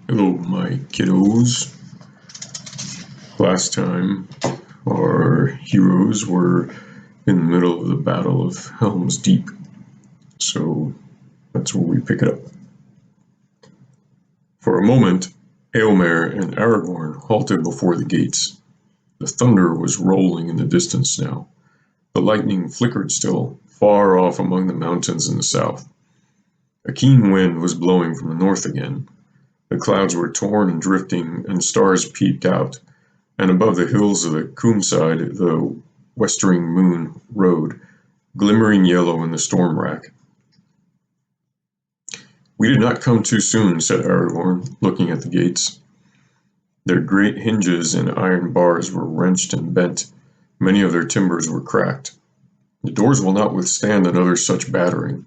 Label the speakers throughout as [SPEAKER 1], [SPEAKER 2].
[SPEAKER 1] Hello, my kiddos. Last time, our heroes were in the middle of the Battle of Helm's Deep, so that's where we pick it up. For a moment, Eomer and Aragorn halted before the gates. The thunder was rolling in the distance now. The lightning flickered still, far off among the mountains in the south. A keen wind was blowing from the north again. The clouds were torn and drifting, and stars peeped out, and above the hills of the Coomside the westering moon rode, glimmering yellow in the storm rack. "We did not come too soon," said Aragorn, looking at the gates. Their great hinges and iron bars were wrenched and bent. Many of their timbers were cracked. "The doors will not withstand another such battering."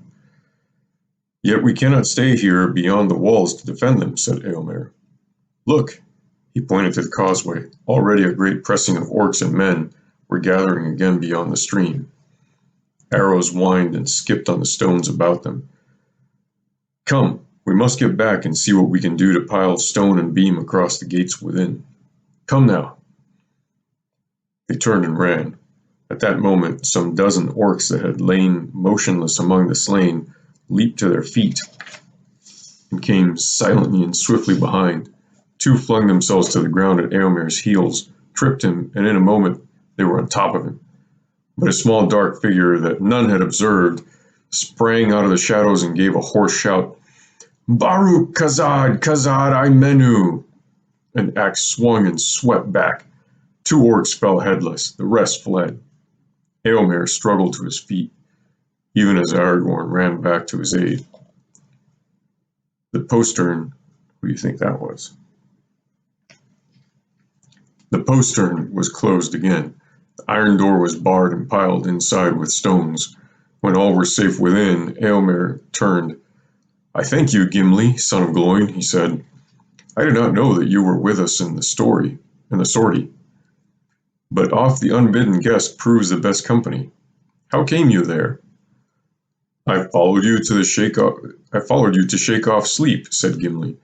[SPEAKER 1] "Yet we cannot stay here beyond the walls to defend them," said Eomer. "Look!" He pointed to the causeway. Already a great pressing of orcs and men were gathering again beyond the stream. Arrows whined and skipped on the stones about them. "Come, we must get back and see what we can do to pile stone and beam across the gates within. Come now." They turned and ran. At that moment, some dozen orcs that had lain motionless among the slain leaped to their feet and came silently and swiftly behind. Two flung themselves to the ground at Eomer's heels, tripped him, and in a moment they were on top of him. But a small dark figure that none had observed sprang out of the shadows and gave a hoarse shout, "Baruch Kazad, Kazad Imenu!" An axe swung and swept back. Two orcs fell headless, the rest fled. Eomer struggled to his feet, even as Aragorn ran back to his aid. The postern, who do you think that was? The postern was closed again. The iron door was barred and piled inside with stones. When all were safe within, Eomer turned. "I thank you, Gimli, son of Gloin," he said. "I did not know that you were with us in the sortie. But oft the unbidden guest proves the best company. How came you there?" I followed you to shake off sleep," said Gimli.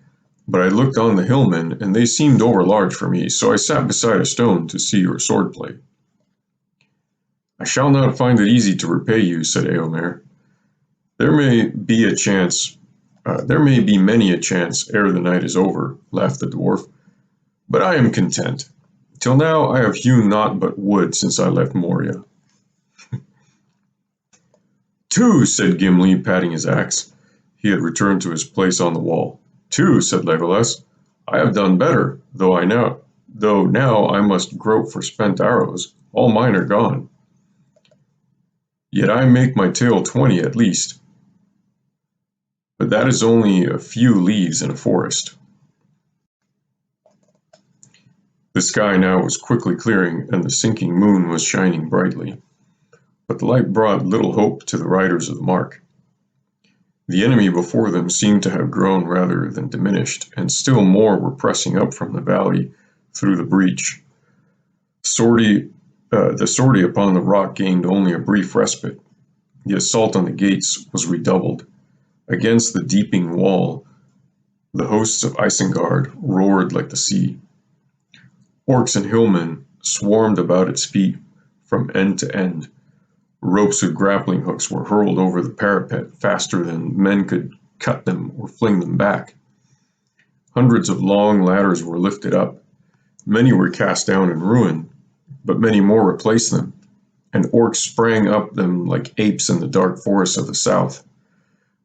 [SPEAKER 1] "But I looked on the hillmen, and they seemed overlarge for me, so I sat beside a stone to see your swordplay." "I shall not find it easy to repay you," said Eomer. There may be many a chance ere the night is over," laughed the dwarf, "but I am content. Till now I have hewn naught but wood since I left Moria." "Two," said Gimli, patting his axe. He had returned to his place on the wall. "Two," said Legolas. "I have done better, though now I must grope for spent arrows. All mine are gone. Yet I make my tale 20 at least. But that is only a few leaves in a forest." The sky now was quickly clearing, and the sinking moon was shining brightly. But the light brought little hope to the riders of the mark. The enemy before them seemed to have grown rather than diminished, and still more were pressing up from the valley through the breach. The sortie upon the rock gained only a brief respite. The assault on the gates was redoubled. Against the deepening wall, the hosts of Isengard roared like the sea. Orcs and hillmen swarmed about its feet from end to end. Ropes with grappling hooks were hurled over the parapet faster than men could cut them or fling them back. Hundreds of long ladders were lifted up. Many were cast down and ruined, but many more replaced them, and orcs sprang up them like apes in the dark forests of the south.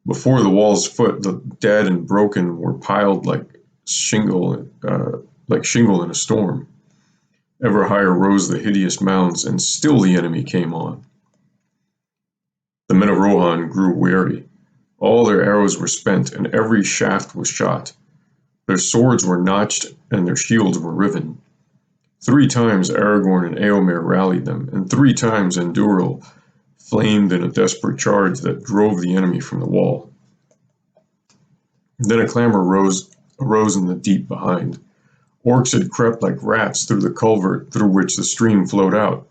[SPEAKER 1] Before the wall's foot, the dead and broken were piled like shingle in a storm. Ever higher rose the hideous mounds, and still the enemy came on. The men of Rohan grew weary. All their arrows were spent, and every shaft was shot. Their swords were notched, and their shields were riven. 3 times Aragorn and Eomer rallied them, and 3 times Andúril flamed in a desperate charge that drove the enemy from the wall. Then a clamor arose in the deep behind. Orcs had crept like rats through the culvert through which the stream flowed out.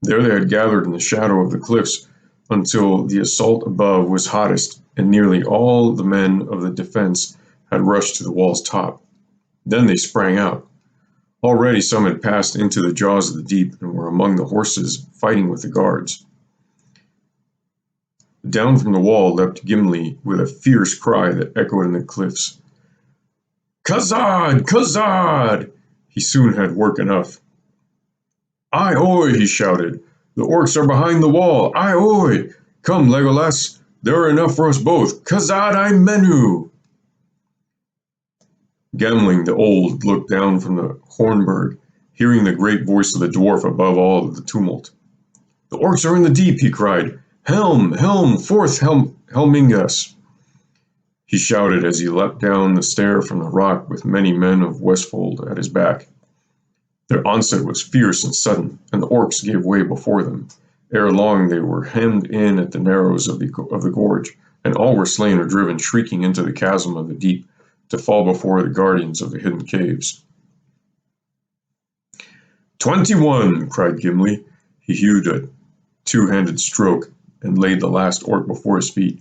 [SPEAKER 1] There they had gathered in the shadow of the cliffs until the assault above was hottest, and nearly all the men of the defense had rushed to the wall's top. Then they sprang out. Already some had passed into the jaws of the deep and were among the horses, fighting with the guards. Down from the wall leapt Gimli with a fierce cry that echoed in the cliffs. "Khazad! Khazad!" He soon had work enough. "Aye, oi!" he shouted. "The orcs are behind the wall! Aye, oi! Come, Legolas! There are enough for us both! Khazad I Menu!" Gamling the Old looked down from the Hornburg, hearing the great voice of the dwarf above all the tumult. "The orcs are in the deep!" he cried. "Helm! Helm! Forth, Helmingas!" He shouted as he leapt down the stair from the rock with many men of Westfold at his back. Their onset was fierce and sudden, and the orcs gave way before them. Ere long they were hemmed in at the narrows of the gorge, and all were slain or driven shrieking into the chasm of the deep, to fall before the guardians of the hidden caves. 21! cried Gimli. He hewed a two-handed stroke, and laid the last orc before his feet.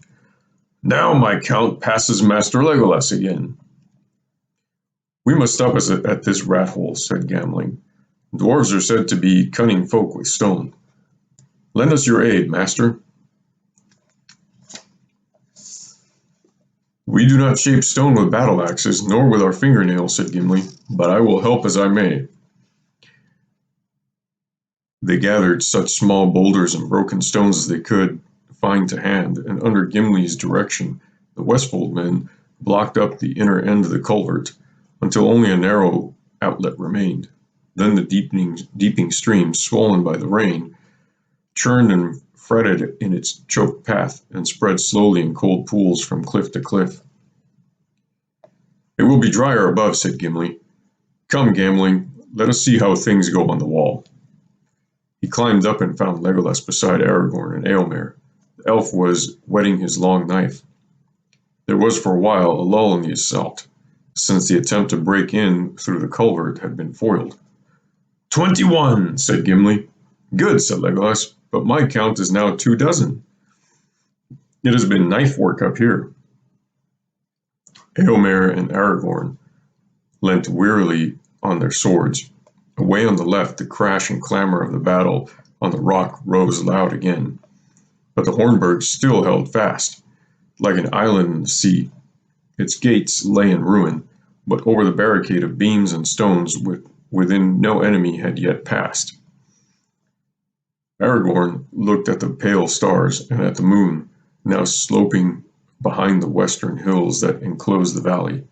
[SPEAKER 1] "Now my count passes Master Legolas again." "We must stop us at this rat-hole," said Gamling. "Dwarves are said to be cunning folk with stone. Lend us your aid, master." "We do not shape stone with battle axes, nor with our fingernails," said Gimli, "but I will help as I may." They gathered such small boulders and broken stones as they could find to hand, and under Gimli's direction, the Westfold men blocked up the inner end of the culvert until only a narrow outlet remained. Then the deepening stream, swollen by the rain, churned and fretted in its choked path and spread slowly in cold pools from cliff to cliff. "It will be drier above," said Gimli. "Come, Gamling, let us see how things go on the wall." He climbed up and found Legolas beside Aragorn and Eomer. The elf was whetting his long knife. There was for a while a lull in the assault, since the attempt to break in through the culvert had been foiled. 21, said Gimli. Good, said Legolas, but my count is now 24. It has been knife work up here. Eomer and Aragorn leant wearily on their swords. Away on the left, the crash and clamor of the battle on the rock rose loud again. But the Hornburg still held fast, like an island in the sea. Its gates lay in ruin, but over the barricade of beams and stones within no enemy had yet passed. Aragorn looked at the pale stars and at the moon, now sloping behind the western hills that enclosed the valley.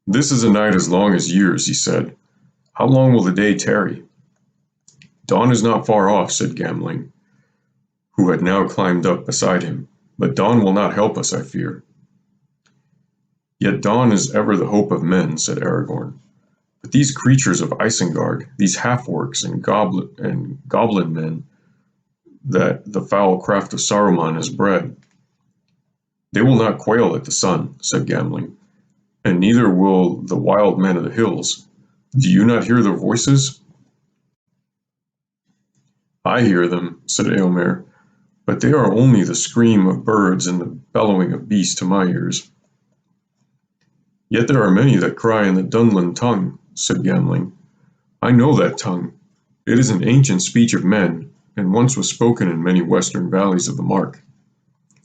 [SPEAKER 1] This is a night as long as years, he said. How long will the day tarry? Dawn is not far off, said Gamling, who had now climbed up beside him, but dawn will not help us, I fear. Yet dawn is ever the hope of men, said Aragorn. But these creatures of Isengard, these half-orcs and goblin men that the foul craft of Saruman has bred, they will not quail at the sun, said Gamling, and neither will the wild men of the hills. Do you not hear their voices? I hear them, said Eomer, but they are only the scream of birds and the bellowing of beasts to my ears. Yet there are many that cry in the Dunlin tongue, said Gamling. I know that tongue. It is an ancient speech of men, and once was spoken in many western valleys of the Mark.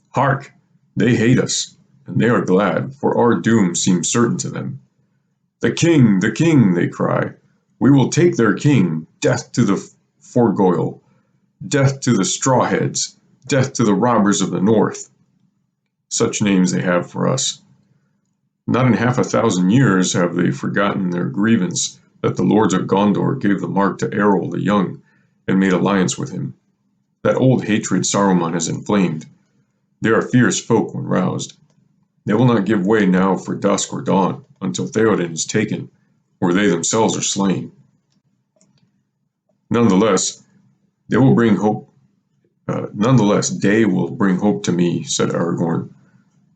[SPEAKER 1] Hark! They hate us, and they are glad, for our doom seems certain to them. The king, they cry. We will take their king. Death to the Forgoil. Death to the Strawheads. Death to the robbers of the north. Such names they have for us. Not in 500 years have they forgotten their grievance that the lords of Gondor gave the mark to Eorl the Young and made alliance with him. That old hatred Saruman has inflamed. They are fierce folk when roused. They will not give way now for dusk or dawn until Theoden is taken, or they themselves are slain. Nonetheless, day will bring hope to me, said Aragorn.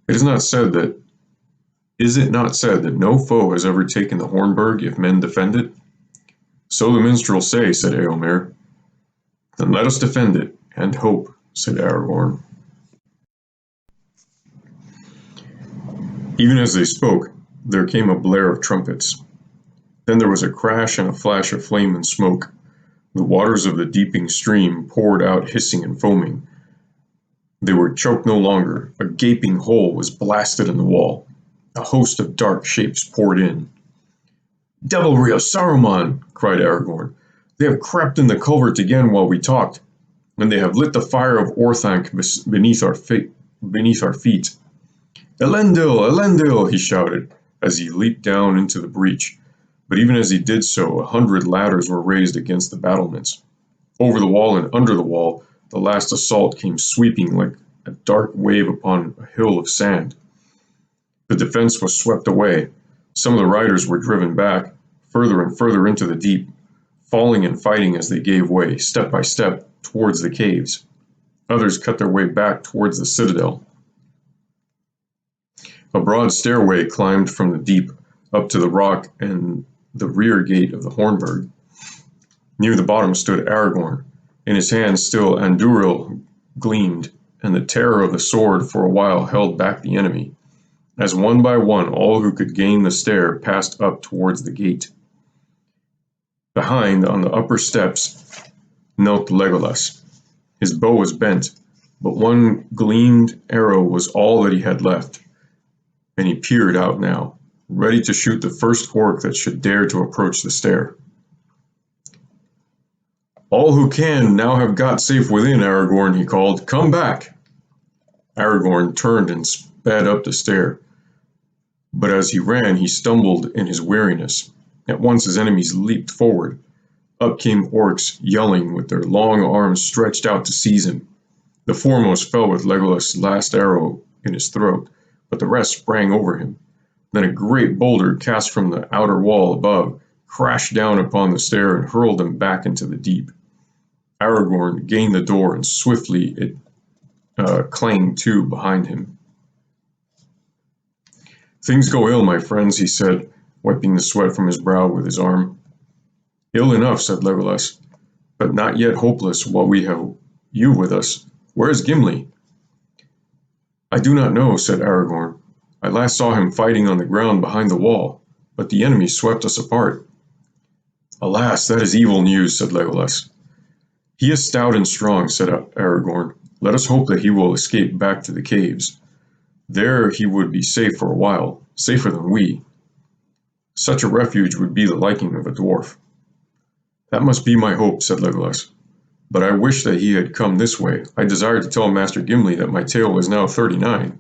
[SPEAKER 1] Is it not said that no foe has ever taken the Hornburg if men defend it? So the minstrels say, said Eomer. Then let us defend it, and hope, said Aragorn. Even as they spoke, there came a blare of trumpets. Then there was a crash and a flash of flame and smoke. The waters of the deeping stream poured out hissing and foaming. They were choked no longer. A gaping hole was blasted in the wall. A host of dark shapes poured in. "Devilry of Saruman!" cried Aragorn. "They have crept in the culvert again while we talked, and they have lit the fire of Orthanc beneath our feet. Elendil! Elendil!" he shouted, as he leaped down into the breach. But even as he did so, 100 ladders were raised against the battlements. Over the wall and under the wall, the last assault came sweeping like a dark wave upon a hill of sand. The defense was swept away. Some of the riders were driven back, further and further into the deep, falling and fighting as they gave way, step by step, towards the caves. Others cut their way back towards the citadel. A broad stairway climbed from the deep up to the rock and the rear gate of the Hornburg. Near the bottom stood Aragorn. In his hand still Andúril gleamed, and the terror of the sword for a while held back the enemy, as one by one all who could gain the stair passed up towards the gate. Behind, on the upper steps, knelt Legolas. His bow was bent, but one gleamed arrow was all that he had left, and he peered out now, ready to shoot the first orc that should dare to approach the stair. "All who can now have got safe within, Aragorn," he called. "Come back!" Aragorn turned and sped up the stair, but as he ran he stumbled in his weariness. At once his enemies leaped forward. Up came orcs, yelling, with their long arms stretched out to seize him. The foremost fell with Legolas' last arrow in his throat, but the rest sprang over him. Then a great boulder cast from the outer wall above crashed down upon the stair and hurled him back into the deep. Aragorn gained the door, and swiftly it clanged to behind him. "Things go ill, my friends," he said, wiping the sweat from his brow with his arm. "Ill enough," said Legolas, "but not yet hopeless while we have you with us. Where is Gimli?" "I do not know," said Aragorn. "I last saw him fighting on the ground behind the wall, but the enemy swept us apart." "Alas, that is evil news," said Legolas. "He is stout and strong," said Aragorn. "Let us hope that he will escape back to the caves. There he would be safe for a while, safer than we. Such a refuge would be the liking of a dwarf." "That must be my hope," said Legolas. "But I wish that he had come this way. I desire to tell Master Gimli that my tale is now 39.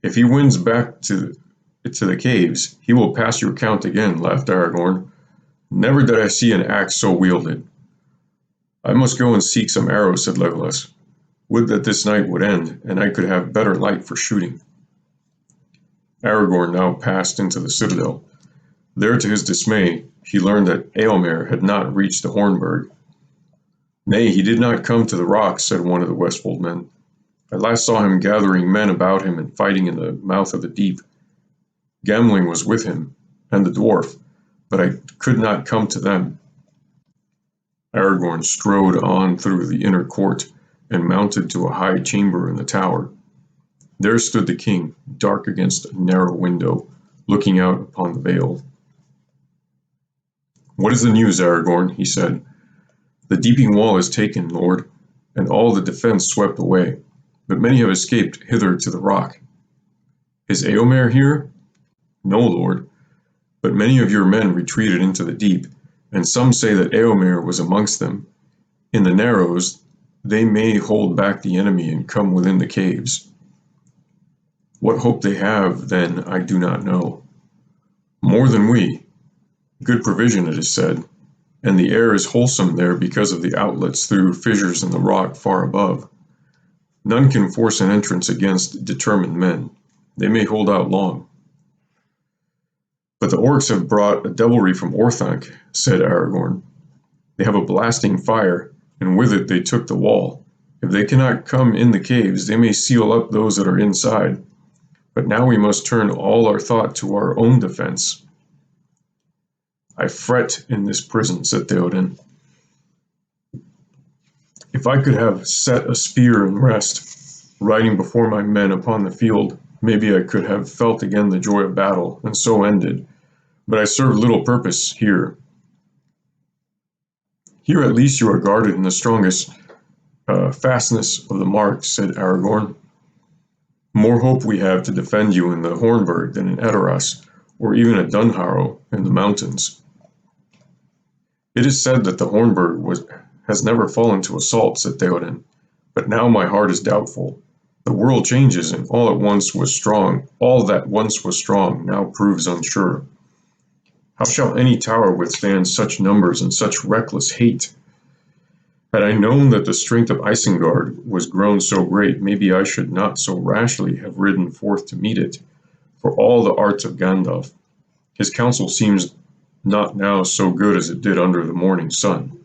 [SPEAKER 1] "If he wins back to the caves, he will pass your count again," laughed Aragorn. "Never did I see an axe so wielded." "I must go and seek some arrows," said Legolas. "Would that this night would end, and I could have better light for shooting." Aragorn now passed into the citadel. There, to his dismay, he learned that Éomer had not reached the Hornburg. "Nay, he did not come to the rocks," said one of the Westfold men. "I last saw him gathering men about him and fighting in the mouth of the deep. Gamling was with him, and the dwarf, but I could not come to them." Aragorn strode on through the inner court and mounted to a high chamber in the tower. There stood the king, dark against a narrow window, looking out upon the vale. "What is the news, Aragorn?" he said. "The Deeping Wall is taken, lord, and all the defense swept away, but many have escaped hither to the rock." "Is Éomer here?" "No, lord, but many of your men retreated into the deep, and some say that Éomer was amongst them. In the narrows they may hold back the enemy and come within the caves. What hope they have, then, I do not know. More than we. Good provision, it is said, and the air is wholesome there because of the outlets through fissures in the rock far above. None can force an entrance against determined men. They may hold out long." "But the orcs have brought a devilry from Orthanc," said Aragorn. "They have a blasting fire, and with it they took the wall. If they cannot come in the caves, they may seal up those that are inside. But now we must turn all our thought to our own defense." "I fret in this prison," said Theoden. "If I could have set a spear in rest, riding before my men upon the field, Maybe I could have felt again the joy of battle, and so ended, but I serve little purpose here. Here at least you are guarded in the strongest fastness of the mark, said Aragorn. More hope we have to defend you in the Hornburg than in Edoras, or even at Dunharrow in the mountains. It is said that the Hornburg has never fallen to assault, said Theoden, but now my heart is doubtful. The world changes, and all that once was strong now proves unsure. How shall any tower withstand such numbers and such reckless hate? Had I known that the strength of Isengard was grown so great, maybe I should not so rashly have ridden forth to meet it. For all the arts of Gandalf, his counsel seems not now so good as it did under the morning sun.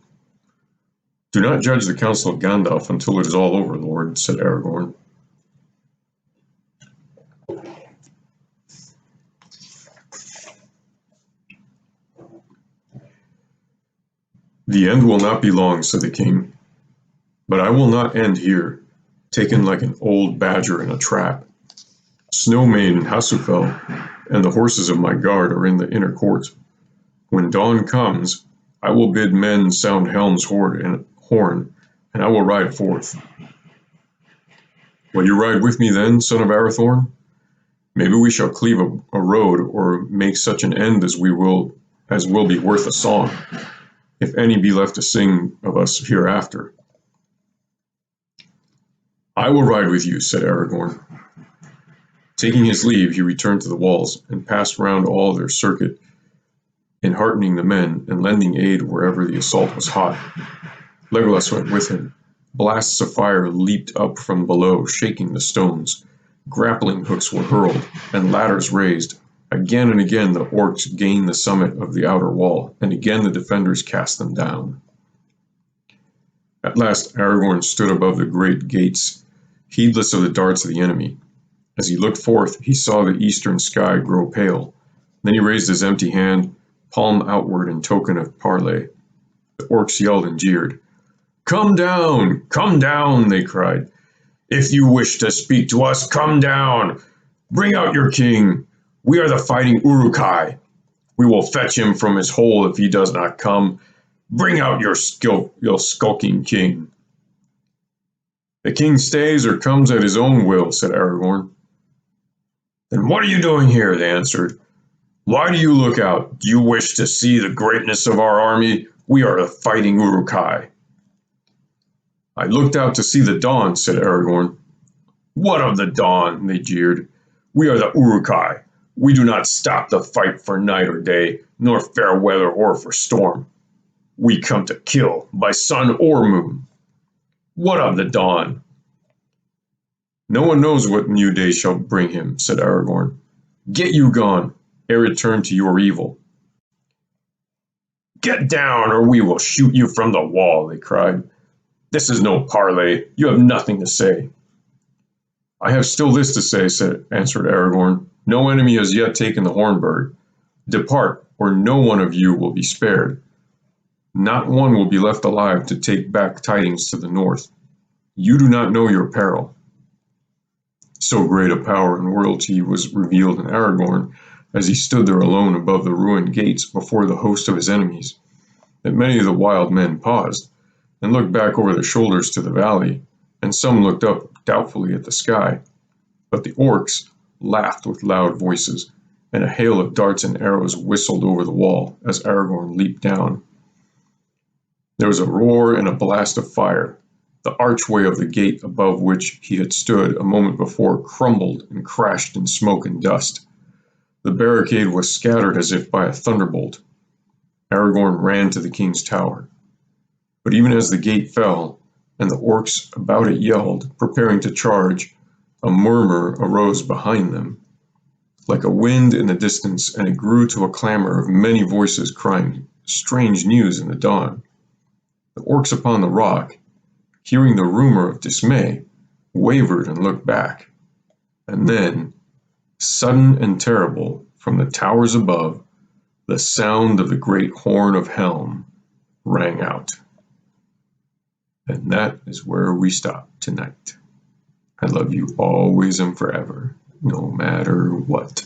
[SPEAKER 1] Do not judge the counsel of Gandalf until it is all over, Lord, said Aragorn. The end will not be long, said the king. But I will not end here, taken like an old badger in a trap. Snowmane and Hasufel and the horses of my guard are in the inner court. When dawn comes, I will bid men sound Helm's horn, and I will ride forth. Will you ride with me then, son of Arathorn? Maybe we shall cleave a road, or make such an end as will be worth a song, if any be left to sing of us hereafter. I will ride with you, said Aragorn. Taking his leave, he returned to the walls, and passed round all their circuit, enheartening the men, and lending aid wherever the assault was hot. Legolas went with him. Blasts of fire leaped up from below, shaking the stones. Grappling hooks were hurled, and ladders raised. Again and again the orcs gained the summit of the outer wall, and again the defenders cast them down. At last Aragorn stood above the great gates, heedless of the darts of the enemy. As he looked forth, he saw the eastern sky grow pale. Then he raised his empty hand, palm outward in token of parley. The orcs yelled and jeered. Come down, they cried. If you wish to speak to us, come down. Bring out your king. We are the fighting Uruk-hai. We will fetch him from his hole if he does not come. Bring out your skulking king. The king stays or comes at his own will, said Aragorn. Then what are you doing here? They answered. Why do you look out? Do you wish to see the greatness of our army? We are the fighting Uruk-hai. I looked out to see the dawn, said Aragorn. What of the dawn? They jeered. We are the Uruk-hai. We do not stop the fight for night or day, nor fair weather or for storm. We come to kill, by sun or moon. What of the dawn? No one knows what new day shall bring him, said Aragorn. Get you gone, ere it turn to your evil. Get down, or we will shoot you from the wall, they cried. This is no parley. You have nothing to say. I have still this to say, answered Aragorn. No enemy has yet taken the Hornburg. Depart, or no one of you will be spared. Not one will be left alive to take back tidings to the north. You do not know your peril. So great a power and royalty was revealed in Aragorn, as he stood there alone above the ruined gates before the host of his enemies, that many of the wild men paused, and looked back over their shoulders to the valley, and some looked up doubtfully at the sky. But the orcs laughed with loud voices, and a hail of darts and arrows whistled over the wall as Aragorn leaped down. There was a roar and a blast of fire. The archway of the gate above which he had stood a moment before crumbled and crashed in smoke and dust. The barricade was scattered as if by a thunderbolt. Aragorn ran to the king's tower. But even as the gate fell, and the orcs about it yelled, preparing to charge, a murmur arose behind them, like a wind in the distance, and it grew to a clamor of many voices crying strange news in the dawn. The orcs upon the rock, hearing the rumor of dismay, wavered and looked back. And then, sudden and terrible, from the towers above, the sound of the great horn of Helm rang out. And that is where we stop tonight. I love you always and forever. no matter what.